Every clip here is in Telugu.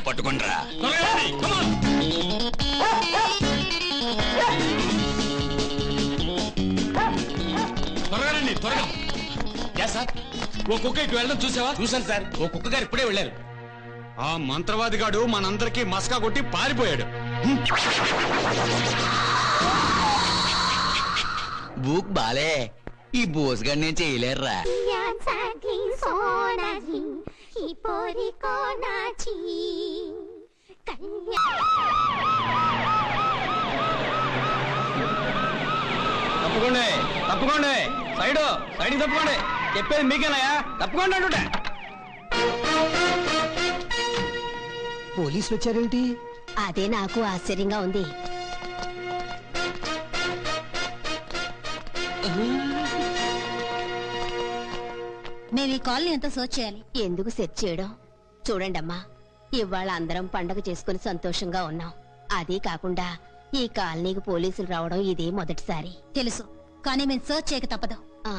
పట్టుకుండ్రా. త్వరగా సార్. ఓ కుక్క ఇటు వెళ్ళడం చూసావా? చూశాను సార్, ఓ కుక్క గారు ఇప్పుడే వెళ్ళారు. ఆ మంత్రవాది గాడు మనందరికీ మస్కా కొట్టి పారిపోయాడు. బూక్ బాలే, ఈ బోసుగాడు నేను చేయలేరురా. తప్పకుండా తప్పకుండా సైడ్కి తప్పకుండా. చెప్పేది మీకేనాయా? తప్పకుండా అంటుంటే. పోలీసులు వచ్చారేమిటి? అదే నాకు ఆశ్చర్యంగా ఉంది. మేము ఈ కాలనీ అంతా సర్చ్ చేయాలి. ఎందుకు సెర్చ్ చేయడం? చూడండమ్మా, ఇవాళ అందరం పండగ చేసుకుని సంతోషంగా ఉన్నాం. అదే కాకుండా ఈ కాలనీకి పోలీసులు రావడం ఇదే మొదటిసారి. తెలుసు, కానీ మేము సర్చ్ చేయక తప్పదు. ఆ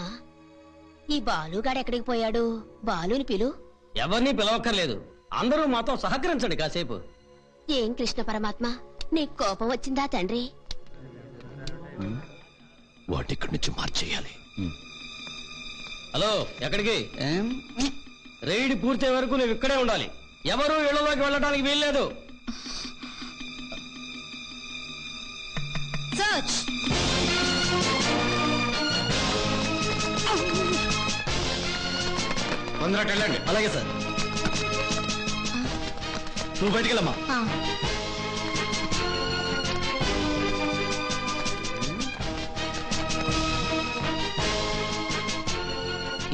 ఈ బాలుగాడు ఎక్కడికి పోయాడు? బాలుని పిలు. ఎవరిని పిలవక్కర్లేదు, అందరూ మాతో సహకరించండి కాసేపు. ఏం కృష్ణ పరమాత్మ, నీకు కోపం వచ్చిందా తండ్రి? వాటిక్కడి నుంచి మార్చేయాలి. హలో, ఎక్కడికి? రైడ్ పూర్తయ్యే వరకు నువ్వు ఇక్కడే ఉండాలి. ఎవరు ఇళ్లలోకి వెళ్ళడానికి వీల్లేదు. సర్చ్. తొందరగా వెళ్ళండి. అలాగే సార్. నువ్వు బయటికి వెళ్ళమ్మా.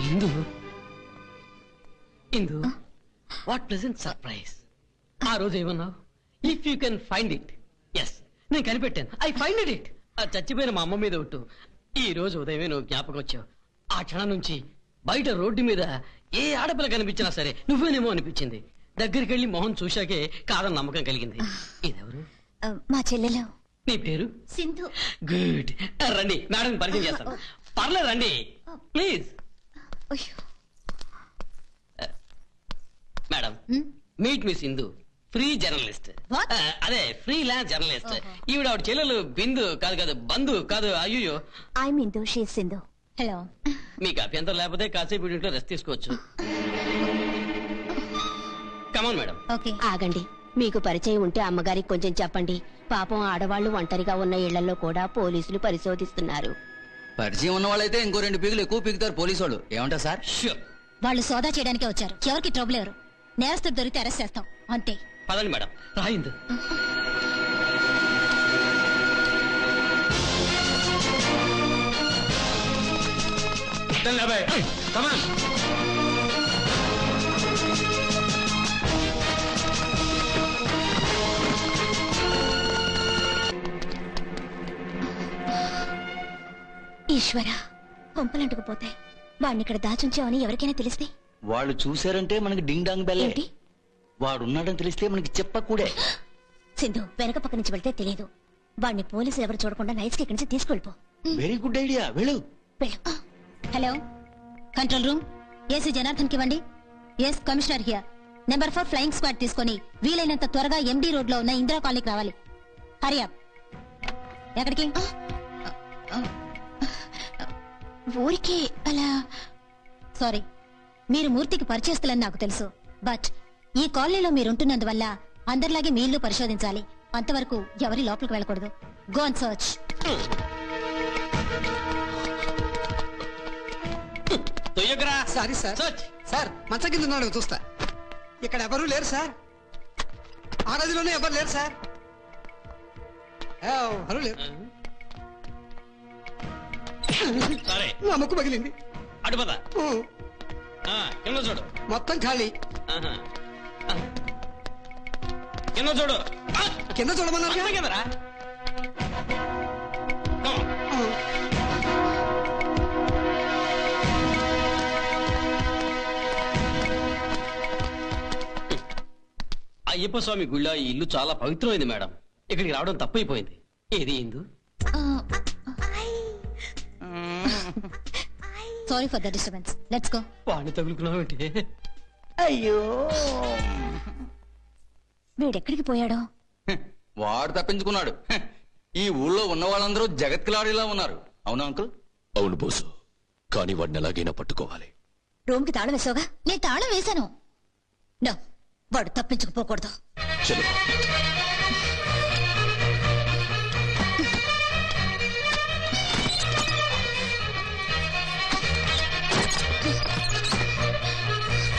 Indu, Indu, what pleasant surprise. ఆ రోజు ఏమన్నావు? If you can find it. Yes, నేను కనిపెట్టాను. I find it. ఆ చచ్చిపోయిన మా అమ్మ మీద ఒట్టు. ఈ రోజు ఉదయమే నువ్వు జ్ఞాపకం వచ్చావు. ఆ క్షణం నుంచి బయట రోడ్డు మీద ఏ ఆడపిల్ల కనిపించినా సరే నువ్వేనేమో అనిపించింది. దగ్గరికి వెళ్ళి మొహం చూశాకే కాదని నమ్మకం కలిగింది. ఇదెవరు? మా చెల్లెలు. నీ పేరు? సింధు. గుడ్. రండి, మేడం పరిచయం చేస్తాను. పర్లేదు, రండి please. Madam, meet me Sindhu, free journalist. అదే ఫ్రీలాన్స్ జర్నలిస్ట్. ఈవిడ ఆవిడ చెల్లెలు బిందు కాదు, కాదు బంధు కాదు. అయ్యో, I Indu, she Sindhu. Hello. మీకు అభ్యంతరం లేకపోతే కాసేపు ఇంట్లో రెస్ట్ తీసుకోవచ్చు. Come on madam. ఓకే. ఆగండి, మీకు పరిచయం ఉంటే అమ్మగారికి కొంచెం చెప్పండి. పాపం ఆడవాళ్లు ఒంటరిగా ఉన్న ఇళ్లలో కూడా పోలీసులు పరిశోధిస్తున్నారు. పరిచయం ఉన్న వాళ్ళైతే ఇంకో 2 పీకులు ఎక్కువ పీకుతారు పోలీసు వాళ్ళు. ఏమంటారు సార్? ష్యూర్. వాళ్ళు సోదా చేయడానికే వచ్చారు. ఎవరికి ట్రబుల్ ఎవరు? నేరస్తుడు దొరికితే అరెస్ట్ చేస్తాం, అంతే. పదండి మేడం. రాయింది. కమాన్. ఈశ్వర, కొంపలంటుకుపోతాయి. వాడిని ఇక్కడ దాచుంచావని ఎవరికైనా తెలిస్తే? వాళ్ళు చూశారంటే మనకి డింగ్ డాంగ్ బెల్. ఏంటి? వాడున్నాడని తెలిస్తే మనకి చెప్పకూడే. సింధు, వెనక పక్క నుంచి వెళ్తే తెలియదు. వాడిని పోలీసులు ఎవరు చూడకుండా నైట్స్ కి ఇక్కడి నుంచి తీసుకెళ్ళిపో. వెరీ గుడ్ ఐడియా, వెళ్ళు. Hello, control room, AC Janardhan కి ఇవ్వండి. Yes, commissioner here. Number 4 flying squad తీసుకొని వీలైనంత త్వరగా ఎండి రోడ్ లో ఉన్న ఇందిరా కాలనీకి రావాలి. హరియా. ఎక్కడికి? ఊరికే అలా. సారీ, మీరు మూర్తికి పరిచయస్తులని నాకు తెలుసు. బట్ ఈ కాలనీలో మీరుంటున్నందువల్ల అందరిలాగే మీ ఇల్లు పరిశోధించాలి. అంతవరకు ఎవరి లోపలికి వెళ్ళకూడదు. Go and search. Sorry sir. Sir, మంచం కింద ఉన్నాడు, చూస్తా. ఇక్కడ ఎవరు లేరు సార్. ఆ గదిలోనే ఎవరు లేరు సార్. ఎవరు లేరు. సరే, నా ముక్కు పగిలింది. అటుపద. కింద చూడు. మొత్తం ఖాళీ. కింద చూడు. కింద చూడమన్నారు. కిందరా. అయ్యప్ప స్వామి గుళ్ళ ఈ ఇల్లు చాలా పవిత్రమైంది మేడం. ఇక్కడికి రావడం తప్పైపోయింది. ఏది Indu? Sorry for the disturbance. Let's go. వాడిని తగులుకున్నావేంటి? అయ్యో, వీడెక్కడికి పోయాడో? వాడు తప్పించుకున్నాడు. ఈ ఊళ్ళో ఉన్న వాళ్ళందరూ జగత్కిలాడిలా ఉన్నారు. అవునా అంకుల్? అవును బోసు, కానీ వాడిని ఎలాగైనా పట్టుకోవాలి. రూమ్ కి తాళం వేసావుగా? నేను తాళం వేశాను. నో, వాడు తప్పించుకుపోకూడదు. చలో.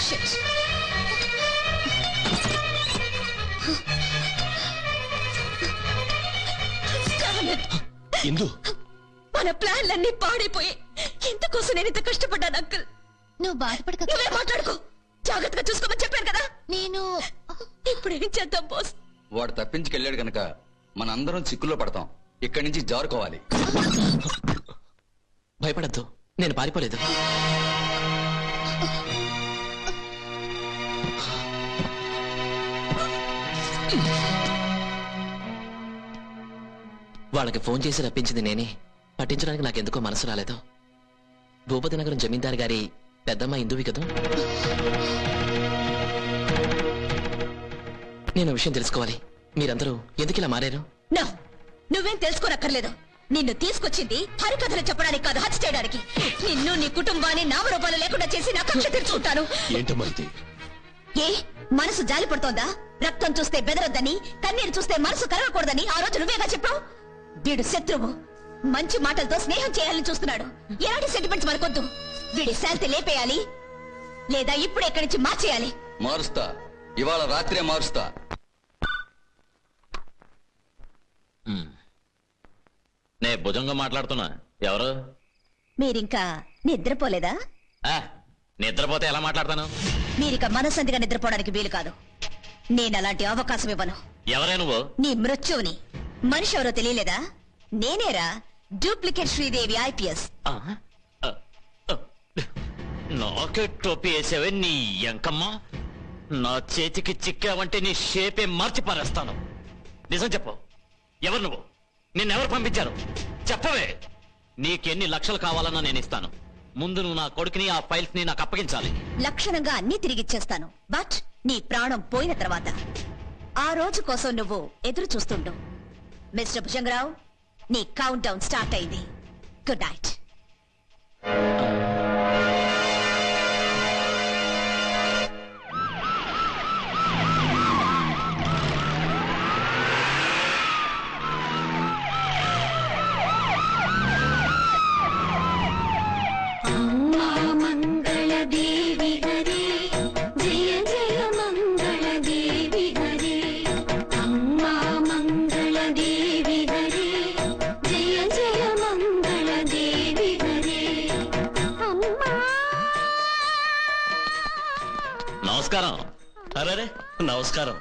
Shit. Damn it. ఇందు, మన ప్లాన్లన్నీ పాడైపోయి ఇంతకోసం నేను ఇంత కష్టపడ్డాను అంకుల్. నువ్వు బాధపడక. నువ్వే మాట్లాడుకో. జాగ్రత్తగా చూసుకోమని చెప్పాను కదా. నేను ఇప్పుడు ఏం చేద్దాం బాస్? వాడు తప్పించుకెళ్ళాడు కనుక మనందరం చిక్కుల్లో పడతాం. ఇక్కడి నుంచి జారుకోవాలి. భయపడద్దు, నేను పారిపోలేదు. వాళ్ళకి ఫోన్ చేసి రప్పించింది నేనే. పట్టించడానికి నాకెందుకో మనసు రాలేదు. భూపతి నగరం జమీందారు గారి పెద్దమ్మ ఇందువి కదా. నేను విషయం తెలుసుకోవాలి. మీరందరూ ఎందుకు ఇలా మారారు? నువ్వేం తెలుసుకోనక్కర్లేదు. నిన్ను తీసుకొచ్చింది హరికథలు చెప్పడానికి కాదు, హత్య చేయడానికి. నిన్ను నీ కుటుంబాన్ని నామరూపాలు లేకుండా చేసి నా కక్ష తీర్చుకుంటాను. ఏంటమ్మా ఇది? ఏ మనసు జాలి పడుతోందా? రక్తం చూస్తే బెదరొద్దని, కన్నీరు చూస్తే మనసు కరగకూడదని ఆ రోజు నువ్వేగా చెప్పావు. వీడు శత్రువు. మంచి మాటలతో స్నేహం చేయాలని చూస్తున్నాడు. ఎలాంటి సెంటిమెంట్స్ మనకొద్దు. వీడి శాంతి లేపేయాలి, లేదా ఇప్పుడు ఎక్కడి నుంచి మార్చేయాలి. మారుస్తా, ఇవాళ రాత్రే మారుస్తా. నే భుజంగా మాట్లాడుతున్నా. ఎవరు? మీరింకా నిద్రపోలేదా? నిద్రపోతే ఎలా మాట్లాడతాను? మీరిక మనసందిగా నిద్రపోవడానికి వీలు కాదు. నేను అలాంటి అవకాశం ఇవ్వను. ఎవరే నువ్వు? నీ మృత్యువుని. మనిషి ఎవరో తెలియలేదా? నేనేరా, డూప్లికేట్ శ్రీదేవి IPS. నాకే టోపీ వేసావే నీ ఎంకమ్మ. నా చేతికి చిక్కావంటే నీ షేపే మార్చి పారేస్తాను. నిజం చెప్పు, ఎవరు నువ్వు? నిన్నెవరు పంపించారు? చెప్పవే. నీకెన్ని లక్షలు కావాలన్నా నేను ఇస్తాను. ముందు నువ్వు నా కొడుకుని, ఆ ఫైల్స్ ని నాకు అప్పగించాలి. లక్షణంగా అన్ని తిరిగిచ్చేస్తాను. బట్ నీ ప్రాణం పోయిన తర్వాత ఆ రోజు కోసం నువ్వు ఎదురు చూస్తుండు. మిస్టర్ భుజంగరావు, నీ కౌంట్ డౌన్ స్టార్ట్ అయింది. Good night. నమస్కారం. అరే నమస్కారం.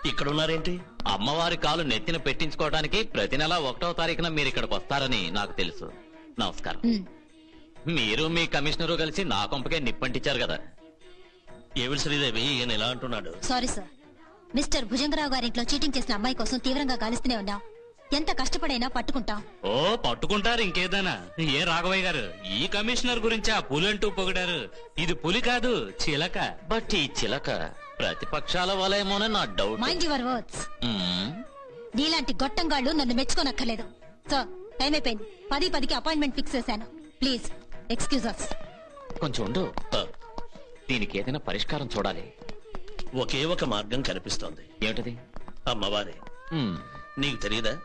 ఇక్కడున్నారేంటి? అమ్మవారి కాలు నెత్తిన పెట్టించుకోవడానికి ప్రతి నెల 1వ తారీఖున మీరు ఇక్కడికి వస్తారని నాకు తెలుసు. నమస్కారం. మీరు మీ కమిషనరు కలిసి నా కొంపకే నిప్పంటించారు కదా. ఏమిటి శ్రీదేవి, ఈయన ఎలా అంటున్నాడు? Sorry sir. మిస్టర్ భుజంగరావు గారింట్లో చీటింగ్ చేసిన అమ్మాయి కోసం తీవ్రంగా గాలిస్తూనే ఉన్నాం. ఎంత కష్టపడైనా పట్టుకుంటాం. ఓ పట్టుకుంటారు ఇంకేదైనా. ఏ రాఘవయ్య గారు, ఈ కమిషనర్ గురించి ఆ పులి అంటూ పొగిడారు. ఇది పులి కాదు, చిలక. బట్ ఈ చిలక ప్రతిపక్షాల వలయమోనే నా డౌట్. Mind your words. నీలాంటి గొట్టంగాళ్ళు నన్ను మెచ్చుకోనక్కర్లేదు. సార్, టైం అయిపోయింది. 10:10కి అపాయింట్మెంట్ ఫిక్స్ చేశాను. ప్లీజ్ ఎక్స్క్యూజ్ అస్. కొంచెం ఉండు. దీనికి ఏదైనా పరిష్కారం చూడాలి. ఒకే ఒక మార్గం కనిపిస్తోంది. ఏమిటది? అమ్మవారే. నీకు తెలియదా,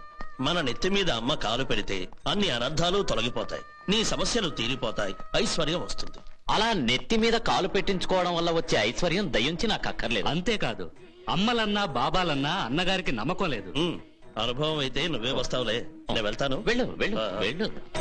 మన నెత్తి మీద అమ్మ కాలు పెడితే అన్ని అనర్థాలు తొలగిపోతాయి, నీ సమస్యలు తీరిపోతాయి, ఐశ్వర్యం వస్తుంది. అలా నెత్తి మీద కాలు పెట్టించుకోవడం వల్ల వచ్చే ఐశ్వర్యం దయ్యుంచి నాకు అక్కర్లేదు. అంతేకాదు, అమ్మలన్నా బాబాలన్నా అన్నగారికి నమ్మకం లేదు. అనుభవం అయితే నువ్వే వస్తావులే. నేను వెళ్తాను. వెళ్ళు వెళ్ళు వెళ్ళు.